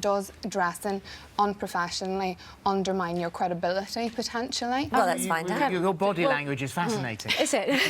Does dressing unprofessionally undermine your credibility, potentially? Well, let's find out. Your body language is fascinating. Is it?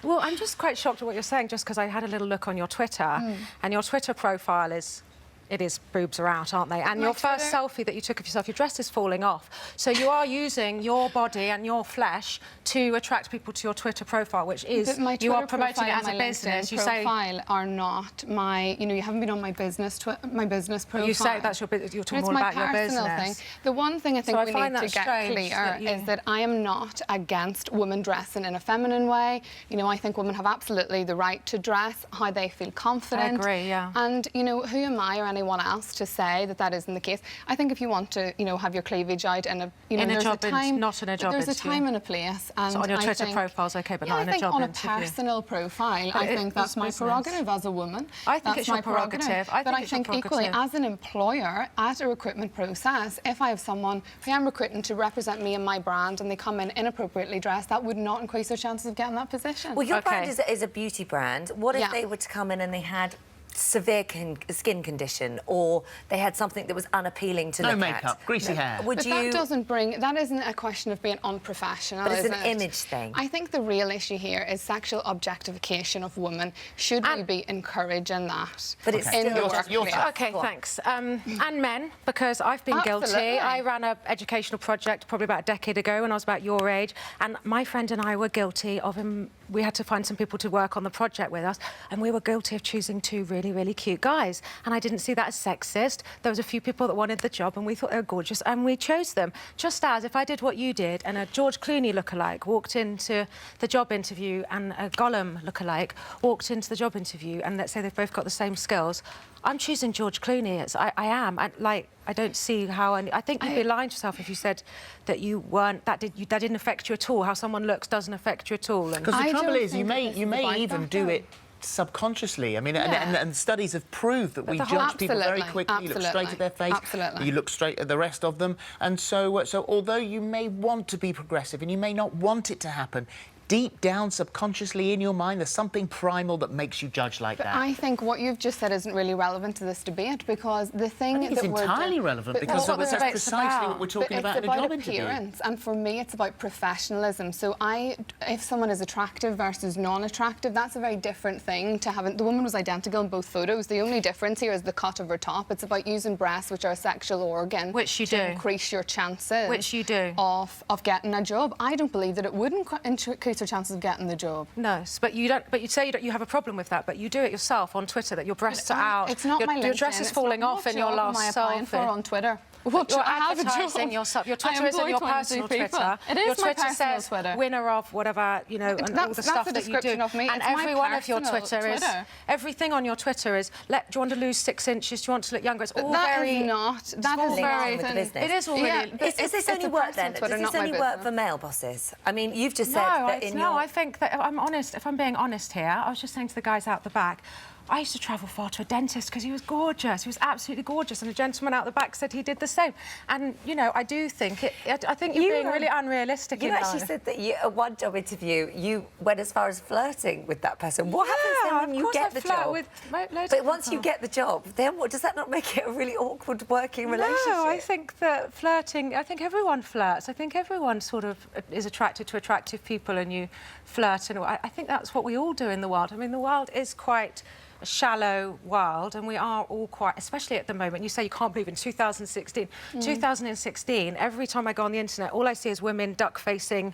Well, I'm just quite shocked at what you're saying, just because I had a little look on your Twitter, and your Twitter profile is... It is boobs are out, aren't they? And your first selfie that you took of yourself, your dress is falling off. So you are using your body and your flesh to attract people to your Twitter profile, which is you are promoting it as a business. You say are not my, you know, you haven't been on my business profile. You say that's your business. You're talking more about your business. Thing. The one thing I think we need to get clear is that I am not against women dressing in a feminine way. You know, I think women have absolutely the right to dress how they feel confident. I agree, yeah. And you know, who am I or anyone else to say that that isn't the case? I think if you want to, you know, have your cleavage out in a, you know, in a job time, not in a job there's interview. a time and a place. And so on your I Twitter think, profile's okay, but yeah, not in a job on interview. a personal profile, I think that's my prerogative as a woman. I think that's it's your my prerogative. But I think equally, as an employer, at a recruitment process, if I have someone who I'm recruiting to represent me and my brand and they come in inappropriately dressed, that would not increase their chances of getting that position. Well, your brand is a beauty brand. What if they were to come in and they had severe skin condition, or they had something that was unappealing to look at? No makeup, greasy hair. But that isn't a question of being unprofessional, but it's an image thing. I think the real issue here is sexual objectification of women. Should we be encouraging that? But it's in still your workplace? Okay, thanks. And men, because I've been guilty. I ran an educational project probably about a decade ago when I was about your age, and my friend and I were guilty of him. We had to find some people to work on the project with us, and we were guilty of choosing two really cute guys. And I didn't see that as sexist. There was a few people that wanted the job, and we thought they were gorgeous, and we chose them. Just as if I did what you did, and a George Clooney lookalike walked into the job interview, and a Gollum lookalike walked into the job interview, and let's say they've both got the same skills, I'm choosing George Clooney. I am. I don't see how... I think you'd be lying to yourself if you said that you weren't... That didn't affect you at all. How someone looks doesn't affect you at all. Because the trouble is, you may even do it subconsciously. I mean, and studies have proved that we judge people very quickly. You look straight at their face. You look straight at the rest of them. And so although you may want to be progressive and you may not want it to happen, deep down, subconsciously in your mind, there's something primal that makes you judge like that. I think what you've just said isn't really relevant to this debate, because the thing it's entirely relevant, because that's precisely what we're talking about in a job interview. And for me, it's about professionalism. So if someone is attractive versus non-attractive, that's a very different thing to having... The woman was identical in both photos. The only difference here is the cut of her top. It's about using breasts, which are a sexual organ, which you do, to increase your chances, which you do, of getting a job. I don't believe that it would increase your chances of getting the job. No, but you don't. But you say you have a problem with that, but you do it yourself on Twitter, that your breasts are out. It's not my LinkedIn. Your dress is falling off in your last selfie. For on Twitter. You're advertising yourself. Your Twitter isn't your personal Twitter. It is your my Twitter personal says Twitter. Winner of whatever, you know, and all the stuff that you do. Of me. And every one of your Twitter is everything on your Twitter is. Do you want to lose 6 inches? Do you want to look younger? It's all very not. That is very. It is all really. Is this only work then? Does this only work for male bosses? I mean, you've just said that in your... No, I think that I'm honest. If I'm being honest here, I was just saying to the guys out the back, I used to travel far to a dentist because he was gorgeous. He was absolutely gorgeous, and a gentleman out the back said he did the same. And you know, I do think I think you're being really unrealistic. You actually said that at one job interview you went as far as flirting with that person. What happens then when you get the job? But once you get the job, then what? Does that not make it a really awkward working relationship? No, I think that flirting. I think everyone flirts. I think everyone sort of is attracted to attractive people, and you flirt. And I think that's what we all do in the world. I mean, the world is quite a shallow world, and we are all quite, especially at the moment. You say you can't believe in 2016. 2016, every time I go on the internet, all I see is women duck-facing,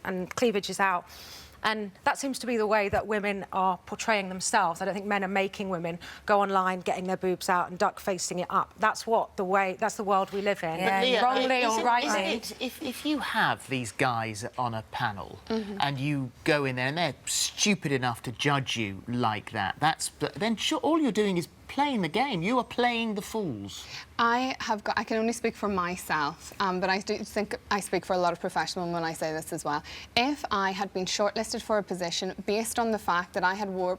and cleavage is out. And that seems to be the way that women are portraying themselves. I don't think men are making women go online, getting their boobs out and duck-facing it up. That's the world we live in. Yeah. Leah, wrongly or rightly. If you have these guys on a panel and you go in there and they're stupid enough to judge you like that, then sure, all you're doing is playing the game. You are playing the fools. I can only speak for myself, but I do think I speak for a lot of professional women when I say this as well. If I had been shortlisted shortlisted for a position based on the fact that I had wore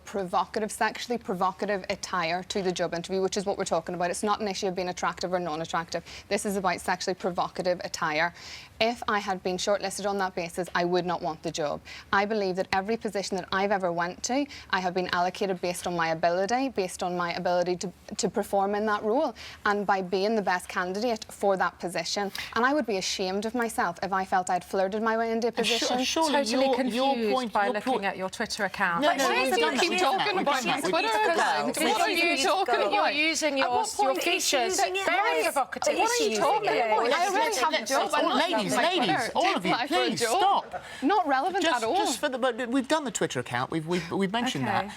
sexually provocative attire to the job interview, which is what we're talking about. It's not an issue of being attractive or non-attractive. This is about sexually provocative attire. If I had been shortlisted on that basis, I would not want the job. I believe that every position that I've ever went to, I have been allocated based on my ability, based on my ability to perform in that role, and by being the best candidate for that position. And I would be ashamed of myself if I felt I'd flirted my way into a position. Surely totally confused by looking at your Twitter account. No, you keep talking about my Twitter account. What are you talking about? You're using your features very provocative. What are you talking about? I already have a job. Ladies, all of you, please stop. Not relevant at all. But we've done the Twitter account. We've mentioned that.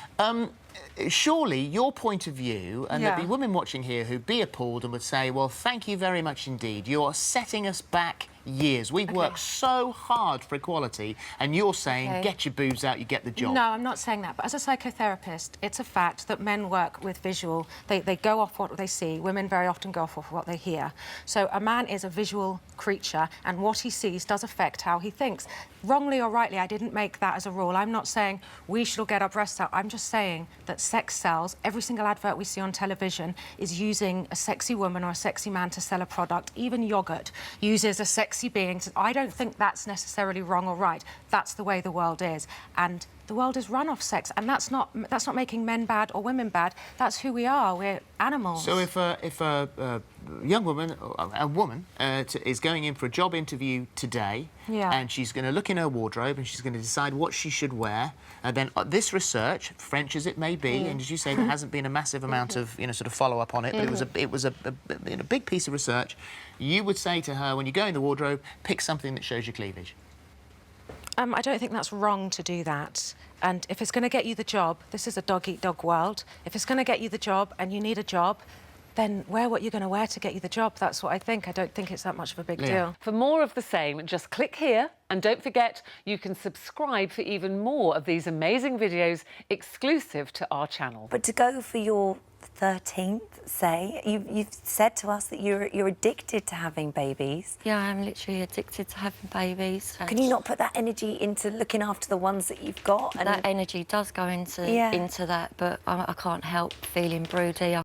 Surely your point of view, and there'd be women watching here who'd be appalled and would say, well, thank you very much indeed. You're setting us back years. We've worked so hard for equality, and you're saying, get your boobs out, you get the job. No, I'm not saying that. But as a psychotherapist, it's a fact that men work with visual. They go off what they see. Women very often go off what they hear. So a man is a visual creature, and what he sees does affect how he thinks. Wrongly or rightly, I didn't make that as a rule. I'm not saying we should all get our breasts out. I'm just saying that sex sells. Every single advert we see on television is using a sexy woman or a sexy man to sell a product. Even yoghurt uses a sexy being. I don't think that's necessarily wrong or right. That's the way the world is. And the world is run off sex, and that's not making men bad or women bad. That's who we are. We're animals. So if a young woman, a woman, is going in for a job interview today, and she's going to look in her wardrobe and she's going to decide what she should wear, and then this research, French as it may be, and as you say, there hasn't been a massive amount of sort of follow up on it, but it was a big piece of research. You would say to her, when you go in the wardrobe, pick something that shows your cleavage. I don't think that's wrong to do that. And if it's going to get you the job, this is a dog-eat-dog world. If it's going to get you the job and you need a job, then wear what you're going to wear to get you the job. That's what I think. I don't think it's that much of a big deal. For more of the same, just click here. And don't forget, you can subscribe for even more of these amazing videos exclusive to our channel. But to go for your 13th, say, you've said to us that you're addicted to having babies. Yeah, I'm literally addicted to having babies. Can you not put that energy into looking after the ones that you've got? And that energy does go into that, but I can't help feeling broody.